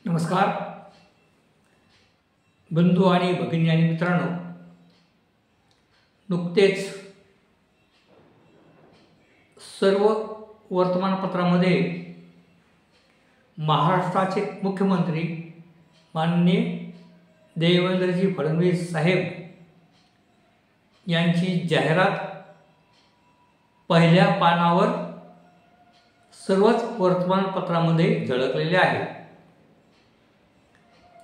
नमस्कार बंधू आणि भगिनी आणि मित्रांनो, नुकतेच सर्व वर्तमानपत्रामध्ये महाराष्ट्राचे मुख्यमंत्री माननीय देवेंद्रजी फडणवीस साहेब यांची जाहिरात पहिल्या पानावर सर्वच वर्तमानपत्रामध्ये झळकलेले आहे।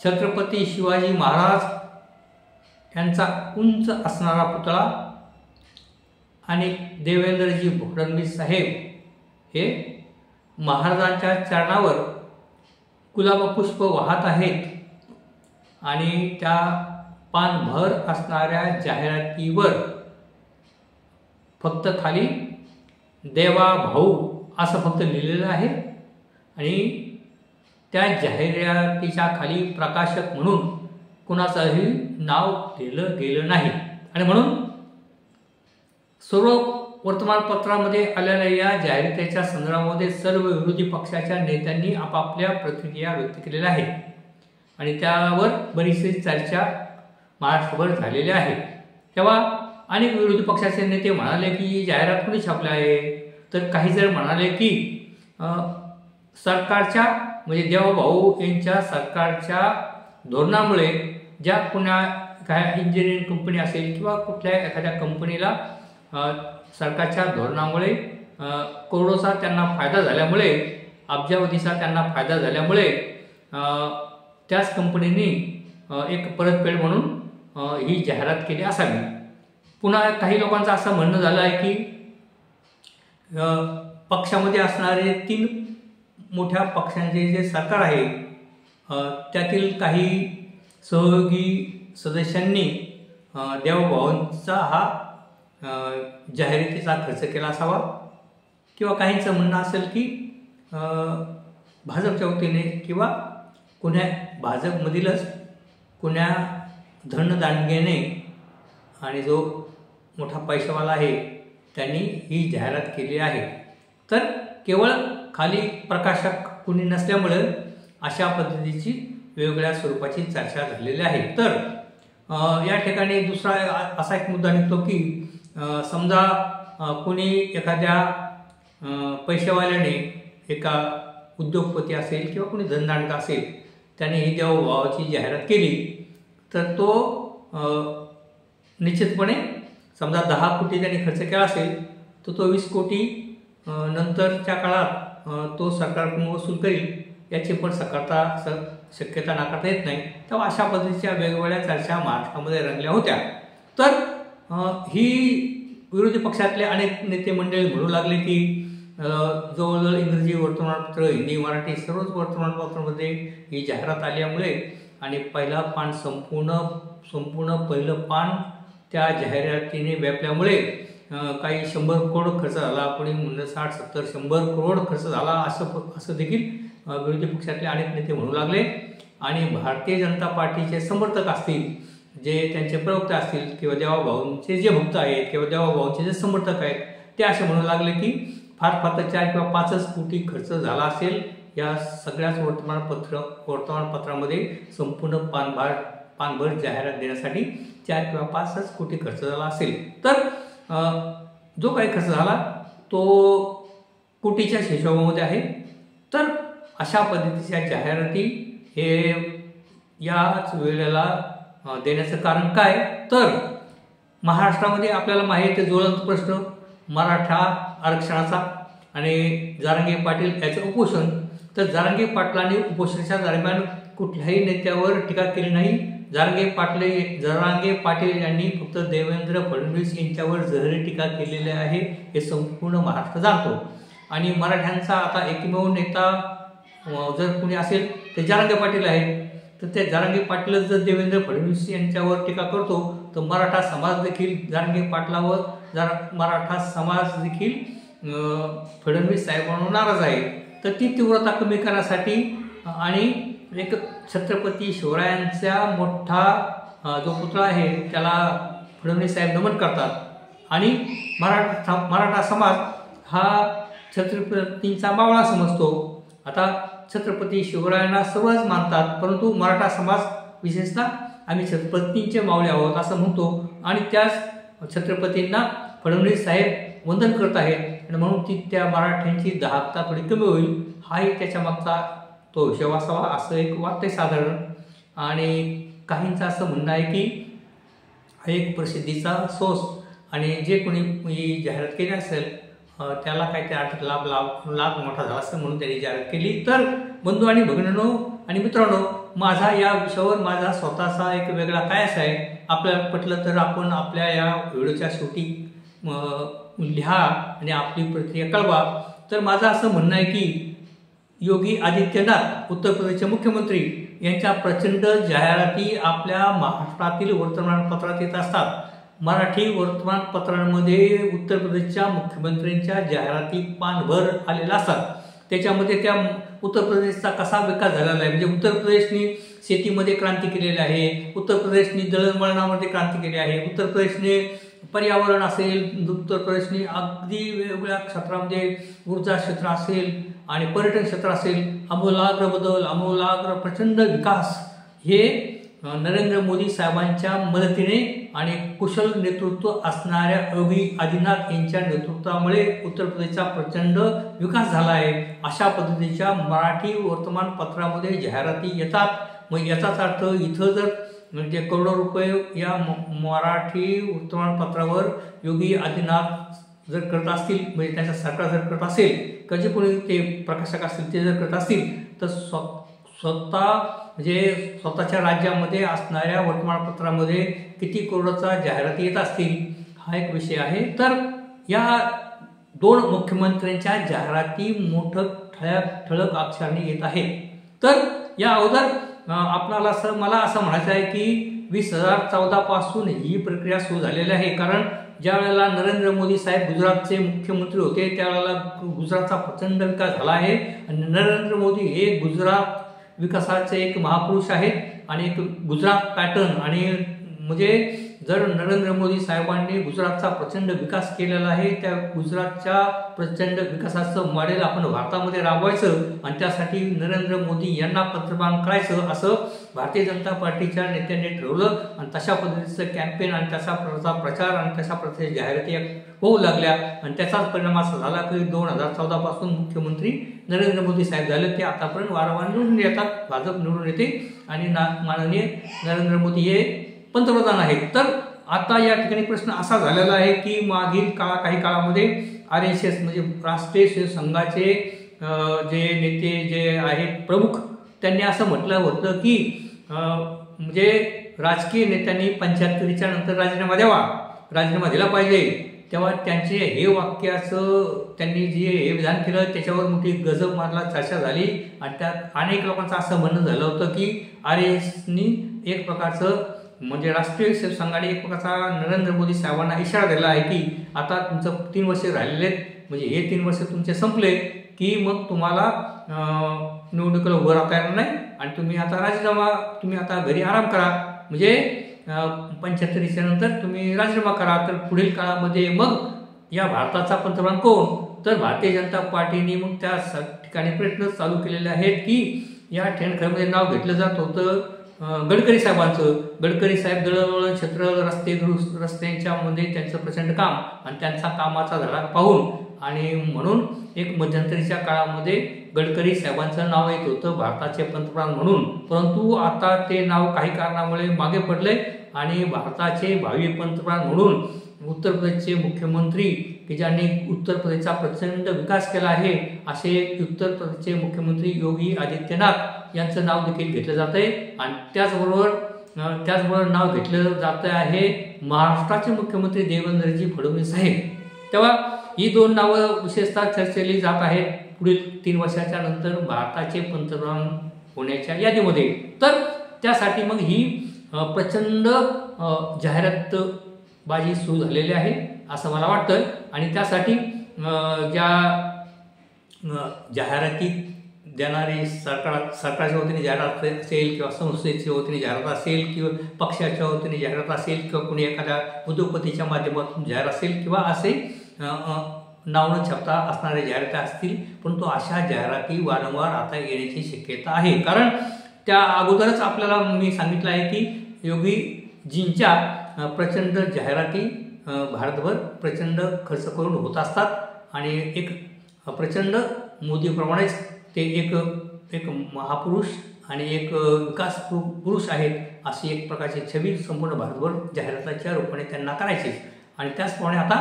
छत्रपती शिवाजी महाराज यांचा उंच असणारा पुतळा आणि देवेंद्रजी फडणवीस साहेब हे महाराजांच्या चरणावर गुलाबपुष्प वाहत आहेत आणि त्या पानभर असणाऱ्या जाहिरातीवर फक्त खाली देवा भाऊ असं फक्त लिहिलेलं आहे आणि त्या जाहिरातीच्या खाली प्रकाशक म्हणून कुणाचंही नाव लिहिलं गेलं नाही आणि म्हणून सर्व वर्तमानपत्रामध्ये आलेल्या या जाहिरातीच्या संदर्भामध्ये सर्व विरोधी पक्षाच्या नेत्यांनी आपापल्या प्रतिक्रिया व्यक्त केलेल्या आहेत आणि त्यावर बरीचशी चर्चा महाराष्ट्रभर झालेली आहे। तेव्हा अनेक विरोधी पक्षाचे नेते म्हणाले की जाहिरात कोणी छापली आहे, तर काही जण म्हणाले की सरकारच्या म्हणजे देवाभाऊ यांच्या सरकारच्या धोरणामुळे ज्या काय इंजिनिअरिंग कंपनी असेल किंवा कुठल्या एखाद्या कंपनीला सरकारच्या धोरणामुळे करोडोचा त्यांना फायदा झाल्यामुळे, अब्जावधीचा त्यांना फायदा झाल्यामुळे त्याच कंपनीने एक परतफेड म्हणून ही जाहिरात केली असावी। पुन्हा काही लोकांचं असं म्हणणं झालं आहे की पक्षामध्ये असणारे 3 मोठ्या पक्षांचे जे सरकार आहे त्यातील काही सहयोगी सदस्यांनी देवभावांचा हा जाहिरातीचा खर्च केला असावा किंवा काहींचं म्हणणं असेल की भाजपच्या वतीने किंवा कोण्या भाजपमधीलच कोण्या धनदांडग्याने आणि जो मोठा पैशावाला आहे त्यांनी ही जाहिरात केली आहे। तर केवळ खाली प्रकाशक कोणी नसल्यामुळे अशा पद्धतीची वेगवेगळ्या स्वरूपाची चर्चा झालेली आहे। तर या ठिकाणी दुसरा असा एक मुद्दा निघतो की समजा कोणी एखाद्या पैशावाल्याने एका उद्योगपती असेल किंवा कोणी धनदांडगा असेल त्याने ही देवभावाची जाहिरात केली तर तो निश्चितपणे समजा 10 कोटी त्यांनी खर्च केला असेल तर तो 20 कोटी नंतरच्या काळात तो सरकारकडून वसूल करेल याची पण शक्यता नाकारता येत नाही। तेव्हा अशा पद्धतीच्या वेगवेगळ्या चर्चा महाराष्ट्रामध्ये रंगल्या होत्या। तर ही विरोधी पक्षातले अनेक नेते मंडळी म्हणू लागले की जवळजवळ इंग्रजी वर्तमानपत्र, हिंदी, मराठी सर्वच वर्तमानपत्रांमध्ये ही जाहिरात आल्यामुळे आणि पहिला पान संपूर्ण पहिलं पान त्या जाहिरातीने व्यापल्यामुळे काही 100 करोड खर्च झाला, कोणी म्हणणं 60-70-100 करोड खर्च झाला असं देखील विरोधी पक्षातले अनेक नेते म्हणू लागले आणि भारतीय जनता पार्टीचे समर्थक असतील, जे त्यांचे प्रवक्ते असतील किंवा देवाभाऊंचे जे भक्त आहेत किंवा देवाभाऊंचे जे समर्थक आहेत ते असे म्हणू लागले की फार 4 किंवा 5 कोटी खर्च झाला असेल या सगळ्याच वर्तमानपत्रामध्ये संपूर्ण पानभर जाहिरात देण्यासाठी 4 किंवा 5 कोटी खर्च झाला असेल। तर जो काही खर्च झाला तो कोटीच्या हिशोबामध्ये आहे। तर अशा पद्धतीच्या जाहिराती हे याच वेळेला देण्याचं कारण काय, तर महाराष्ट्रामध्ये आपल्याला माहीत ज्वलंत प्रश्न मराठा आरक्षणाचा आणि जारंगे पाटील याचं उपोषण। तर जारंगे पाटलांनी उपोषणाच्या दरम्यान कुठल्याही नेत्यावर टीका केली नाही। जारंगे पाटील यांनी फक्त देवेंद्र फडणवीस यांच्यावर जहरी टीका केलेली आहे हे संपूर्ण महाराष्ट्र जाणतो आणि मराठ्यांचा आता एकमेव नेता जर कोणी असेल ते जारंगे पाटील आहेत। तर ते जारंगे पाटीलच जर देवेंद्र फडणवीस यांच्यावर टीका करतो तर मराठा समाज देखील जारंगे पाटलावर मराठा समाज देखील फडणवीस साहेबांवर नाराज आहे। तर ती तीव्रता कमी करण्यासाठी आणि एक छत्रपती शिवरायांचा मोठा जो पुतळा आहे त्याला फडणवीस साहेब नमन करतात आणि मराठा समाज हा छत्रपतींचा मावळा समजतो। आता छत्रपती शिवरायांना सर्वच मानतात, परंतु मराठा समाज विशेषतः आम्ही छत्रपतींचे मावळे आहोत असं म्हणतो आणि त्याच छत्रपतींना फडणवीस साहेब वंदन करत आहेत आणि म्हणून ती त्या मराठ्यांची दाहकता थोडी कमी होईल, हाही त्याच्या मागचा तो हिशोब असावा असं एक वाटतंय साधारण. आणि काहींचं असं म्हणणं आहे की हा एक प्रसिद्धीचा सोर्स आणि जे कोणी ही जाहिरात केली असेल त्याला काही त्या आर्थिक लाभ मोठा झाला असं म्हणून त्यांनी जाहिरात केली. तर बंधू आणि भगिनींनो आणि मित्रांनो, माझा या विषयावर माझा स्वतःचा एक वेगळा काय असा आहे, आपल्याला पटलं तर आपण आपल्या या व्हिडिओच्या शेवटी लिहा आणि आपली प्रतिक्रिया कळवा. तर माझं असं म्हणणं आहे की योगी आदित्यनाथ उत्तर प्रदेशचे मुख्यमंत्री यांच्या प्रचंड जाहिराती आपल्या महाराष्ट्रातील वर्तमानपत्रात येत असतात. मराठी वर्तमानपत्रांमध्ये उत्तर प्रदेशच्या मुख्यमंत्र्यांच्या जाहिराती पानभर आलेल्या असतात. त्याच्यामध्ये त्या उत्तर प्रदेशचा कसा विकास झालेला आहे, म्हणजे उत्तर प्रदेशने शेतीमध्ये क्रांती केलेली आहे, उत्तर प्रदेशने दळणवळणामध्ये क्रांती केली आहे, उत्तर प्रदेशने पर्यावरण असेल, उत्तर प्रदेशने अगदी वेगवेगळ्या क्षेत्रामध्ये ऊर्जा क्षेत्र असेल आणि पर्यटन क्षेत्र असेल, आमूलाग्र बदल, आमूलाग्र प्रचंड विकास हे नरेंद्र मोदी साहेबांच्या मदतीने आणि कुशल नेतृत्व असणाऱ्या योगी आदित्यनाथ यांच्या नेतृत्वामुळे उत्तर प्रदेशचा प्रचंड विकास झाला आहे. अशा पद्धतीच्या मराठी वर्तमानपत्रामध्ये जाहिराती येतात. मग याचाच अर्थ इथं जर म्हणजे करोडो रुपये या मराठी वर्तमानपत्रावर योगी आदित्यनाथ जर करत असतील, म्हणजे त्यांचं सरकार जर करत असेल, कधी कोणी ते प्रकाशक असतील ते जर करत असतील, तर स्वतःच्या राज्यामध्ये असणाऱ्या वर्तमानपत्रामध्ये किती करोडचा जाहिराती येत असतील, हा एक विषय आहे. तर या दोन मुख्यमंत्र्यांच्या जाहिराती मोठं ठळक अक्षरांनी येत आहेत. तर या अगोदर मला असं म्हणायचं आहे की 2014 पासून ही प्रक्रिया सुरू झालेली आहे. कारण ज्या वेळेला नरेंद्र मोदी साहेब गुजरातचे मुख्यमंत्री होते त्यावेळेला गुजरातचा प्रचंड विकास झाला आहे आणि नरेंद्र मोदी हे गुजरात विकासाचे एक महापुरुष आहेत आणि एक गुजरात पॅटर्न आणि म्हणजे जर नरेंद्र मोदी साहेबांनी गुजरातचा प्रचंड विकास केलेला आहे, त्या गुजरातच्या प्रचंड विकासाचं मॉडेल आपण भारतामध्ये राबवायचं आणि त्यासाठी नरेंद्र मोदी यांना पंतप्रधान करायचं असं भारतीय जनता पार्टीच्या नेत्यांनी ठरवलं आणि तशा पद्धतीचं कॅम्पेन आणि त्याचा प्रचार आणि तशा पद्धतीच्या जाहिराती होऊ लागल्या आणि त्याचाच परिणाम असा झाला की 2014 पासून मुख्यमंत्री नरेंद्र मोदी साहेब झाले. ते आतापर्यंत वारंवार निवडून येतात, भाजप निवडून येते आणि माननीय नरेंद्र मोदी हे पंतप्रधान आहेत. तर आता या ठिकाणी प्रश्न असा झालेला आहे की मागील काही काळामध्ये RSS म्हणजे राष्ट्रीय शिवसंघाचे जे नेते जे आहेत प्रमुख, त्यांनी असं म्हटलं होतं की म्हणजे राजकीय नेत्यांनी 75च्या नंतर राजीनामा दिला पाहिजे. तेव्हा त्यांचे हे वाक्याचं त्यांनी जे हे विधान केलं त्याच्यावर मोठी गजब मारला, चर्चा झाली आणि त्यात अनेक लोकांचं असं म्हणणं झालं होतं की RSSनी एक प्रकारचं म्हणजे राष्ट्रीय शिवसंघाने एक प्रकारचा नरेंद्र मोदी साहेबांना इशारा दिला आहे की आता तुमचं 3 वर्ष राहिलेले आहेत, म्हणजे हे 3 वर्ष तुमचे संपले की मग तुम्हाला निवडणुकीला उभं राहता येणार नाही आणि तुम्ही आता घरी आराम करा. म्हणजे 75च्या नंतर तुम्ही राजीनामा करा. तर पुढील काळामध्ये मग या भारताचा पंतप्रधान कोण, तर भारतीय जनता पार्टीने मग त्या ठिकाणी प्रयत्न चालू केलेले आहेत की या ठेणखरमध्ये नाव घेतलं जात होतं गडकरी साहेबांचं. गडकरी साहेब दळणवळण क्षेत्र, रस्त्यांच्या मध्ये त्यांचं प्रचंड काम आणि त्यांचा कामाचा धडाका पाहून आणि म्हणून एक मध्यंतरीच्या काळामध्ये गडकरी साहेबांचं नाव येत होतं भारताचे पंतप्रधान म्हणून. परंतु आता ते नाव काही कारणामुळे मागे पडले आणि भारताचे भावी पंतप्रधान म्हणून उत्तर प्रदेशचे मुख्यमंत्री की ज्यांनी उत्तर प्रदेशचा प्रचंड विकास केला आहे असे उत्तर प्रदेशचे मुख्यमंत्री योगी आदित्यनाथ यांचं नाव देखील घेतलं जात आहे. आणि त्याचबरोबर नाव घेतलं जात आहे महाराष्ट्राचे मुख्यमंत्री देवेंद्रजी फडणवीस साहेब. तेव्हा ही दोन नावं विशेषतः चर्चेली जात आहेत पुढील 3 वर्षाच्या नंतर भारताचे पंतप्रधान होण्याच्या यादीमध्ये. तर त्यासाठी मग ही प्रचंड जाहिरातबाजी सुरू झालेली आहे असं मला वाटतं आणि त्यासाठी ज्या जाहिराती देणारी सरकारच्या वतीने जाहिरात असेल किंवा संस्थेच्या वतीने जाहिरात असेल किंवा पक्षाच्या वतीने जाहिरात असेल किंवा कोणी एखाद्या उद्योगपतीच्या माध्यमातून जाहिरात असेल किंवा असे नाव न छापता असणाऱ्या जाहिराती असतील, परंतु अशा जाहिराती वारंवार आता येण्याची शक्यता आहे. कारण त्या अगोदरच आपल्याला मी सांगितलं आहे की योगीजींच्या प्रचंड जाहिराती भारतभर प्रचंड खर्च करून होत असतात आणि एक प्रचंड मोदीप्रमाणेच ते एक महापुरुष आणि एक विकास पुरुष आहेत अशी एक प्रकारची छबी संपूर्ण भारतभर जाहिरातीच्या रूपाने त्यांना करायची. आणि त्याचप्रमाणे आता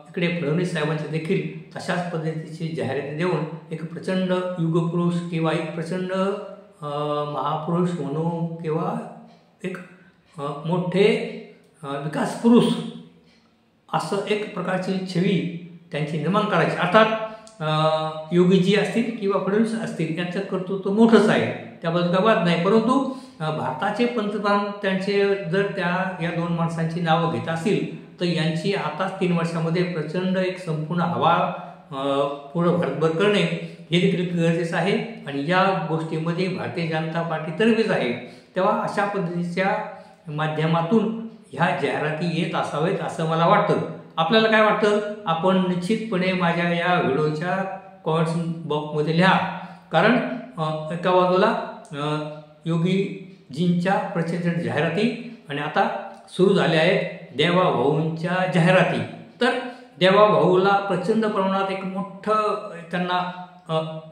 इकडे फडणवीस साहेबांच्या देखील तशाच पद्धतीची जाहिराती देऊन एक प्रचंड युगपुरुष किंवा एक प्रचंड महापुरुष म्हणू किंवा एक मोठे विकास पुरुष असं एक प्रकारची छबी त्यांची निर्माण करायची. अर्थात योगीजी असतील किंवा फडणवीस असतील त्यांचं कर्तृत्व मोठंच आहे, त्याबद्दल काय वाद नाही. परंतु भारताचे पंतप्रधान त्यांचे जर या दोन माणसांची नावं घेत असतील तर यांची आताच 3 वर्षामध्ये प्रचंड एक संपूर्ण हवा पूर्ण भारतभर करणे हे देखील गरजेचं आहे. आणि या गोष्टीमध्ये भारतीय जनता पार्टी तर्फेच आहे. तेव्हा अशा पद्धतीच्या माध्यमातून ह्या जाहिराती येत असावेत असं मला वाटतं. आपल्याला काय वाटतं? आपण निश्चितपणे माझ्या या व्हिडिओच्या कॉमेंट्स बॉक्समध्ये लिहा. कारण एका बाजूला योगीजींच्या प्रचंड जाहिराती आणि आता सुरू झाल्या आहेत देवाभाऊंच्या जाहिराती. तर देवाभाऊला प्रचंड प्रमाणात एक मोठं त्यांना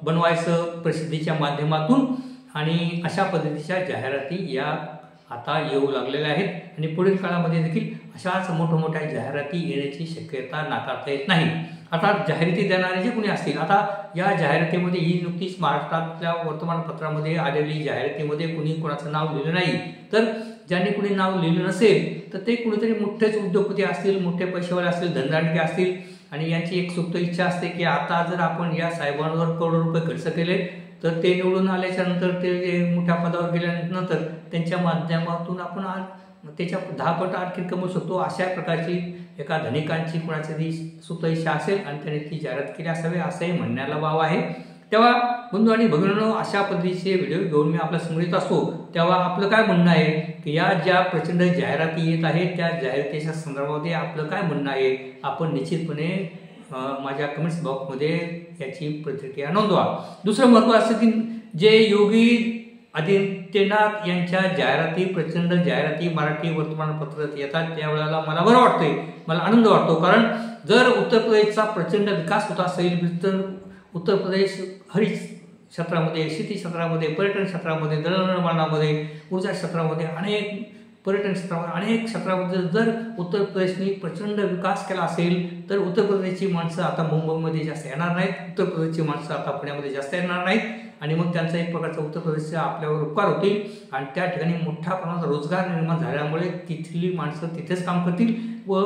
बनवायचं प्रसिद्धीच्या माध्यमातून आणि अशा पद्धतीच्या जाहिराती या आता येऊ लागलेल्या आहेत आणि पुढील काळामध्ये देखील अशाच मोठमोठ्या जाहिराती येण्याची शक्यता नाकारता येत नाही. अर्थात जाहिराती देणारे जे कोणी असतील, आता या जाहिरातीमध्ये ही नुकतीच महाराष्ट्रातल्या वर्तमानपत्रामध्ये आलेली जाहिरातीमध्ये कुणी कोणाचं नाव लिहिलं नाही. तर ज्यांनी कुणी नाव लिहिलं नसेल तर ते कुणीतरी मोठेच उद्योगपती असतील, मोठे पैसेवाले असतील, धनदांडके असतील आणि यांची एक सुप्त इच्छा असते की आता जर आपण या साहेबांवर करोडो रुपये खर्च केले तर ते निवडून आल्याच्या नंतर ते मोठ्या पदावर गेल्यानंतर त्यांच्या माध्यमातून आपण त्याच्या 10 पट आणखी कमवू शकतो. अशा प्रकारची एका धनिकांची कोणाची ती सुप्त इच्छा असेल आणि त्याने ती जाहिरात केली असावी असंही म्हणण्याला वाव आहे. तेव्हा बंधू आणि भगिनींनो, अशा पद्धतीचे व्हिडिओ घेऊन मी आपल्या समोर येत असतो. तेव्हा आपलं काय म्हणणं आहे की या ज्या प्रचंड जाहिराती येत आहेत त्या जाहिरातीच्या संदर्भामध्ये आपलं काय म्हणणं आहे? आपण निश्चितपणे माझ्या कमेंट्स बॉक्समध्ये याची प्रतिक्रिया नोंदवा. दुसरं महत्त्वाचं की जे योगी आदित्यनाथ यांच्या जाहिराती प्रचंड जाहिराती मराठी वर्तमानपत्रात येतात त्यावेळेला मला बरं वाटतंय, मला आनंद वाटतो. कारण जर उत्तर प्रदेशचा प्रचंड विकास होत असेल तर उत्तर प्रदेश हरित क्षेत्रामध्ये, शेती क्षेत्रामध्ये, पर्यटन क्षेत्रामध्ये, दळणवळणामध्ये, ऊर्जा क्षेत्रामध्ये, अनेक पर्यटन क्षेत्रामध्ये, अनेक क्षेत्रामध्ये जर उत्तर प्रदेशने प्रचंड विकास केला असेल तर उत्तर प्रदेशची माणसं आता मुंबईमध्ये जास्त येणार नाहीत, उत्तर प्रदेशची माणसं आता पुण्यामध्ये जास्त येणार नाहीत आणि मग त्यांचा एक प्रकारचा उत्तर प्रदेशचा आपल्यावर उपकार होतील आणि त्या ठिकाणी मोठ्या प्रमाणात रोजगार निर्माण झाल्यामुळे तिथली माणसं तिथेच काम करतील व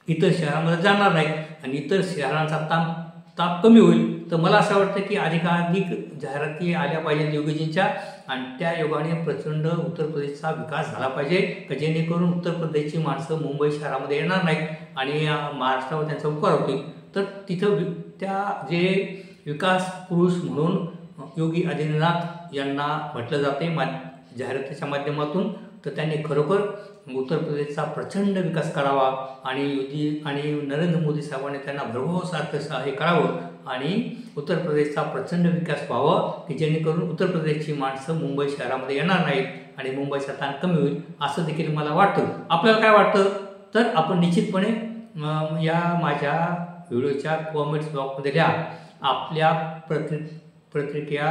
इतर शहरामध्ये जाणार नाहीत आणि इतर शहरांचा ताप कमी होईल. तर मला असं वाटतं की अधिकाधिक जाहिराती आल्या पाहिजेत योगीजींच्या आणि त्या योगाने प्रचंड उत्तर प्रदेशचा विकास झाला पाहिजे की जेणेकरून उत्तर प्रदेशची माणसं मुंबई शहरामध्ये येणार नाहीत आणि महाराष्ट्रावर त्यांचा उपकार होतील. तर तिथं त्या जे विकास पुरुष म्हणून योगी आदित्यनाथ यांना म्हटलं जाते जाहिरातीच्या माध्यमातून, तर त्यांनी खरोखर उत्तर प्रदेशचा प्रचंड विकास करावा आणि नरेंद्र मोदी साहेबांनी त्यांना भरघोसारखं हे करावं आणि उत्तर प्रदेशचा प्रचंड विकास व्हावा की जेणेकरून उत्तर प्रदेशची माणसं मुंबई शहरामध्ये येणार नाहीत आणि मुंबईचा ताण कमी होईल असं देखील मला वाटतं. आपल्याला काय वाटतं? तर आपण निश्चितपणे या माझ्या व्हिडिओच्या कॉमेंट्स बॉक्समध्ये लिहा. आपल्या प्रतिक्रिया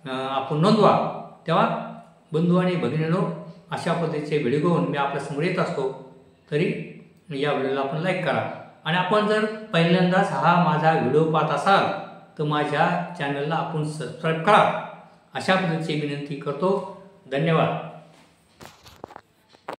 आपण नोंदवा. तेव्हा बंधू आणि भगिनींनो, अशा पद्धतीचे व्हिडिओ घेऊन मी आपल्या समोर येत असतो. तरी या व्हिडिओला आपण लाईक करा आणि आपण जर पहिल्यांदाच हा माझा व्हिडिओ पाहत असाल तर माझ्या चॅनलला आपण सबस्क्राईब करा अशा पद्धतीची विनंती करतो. धन्यवाद.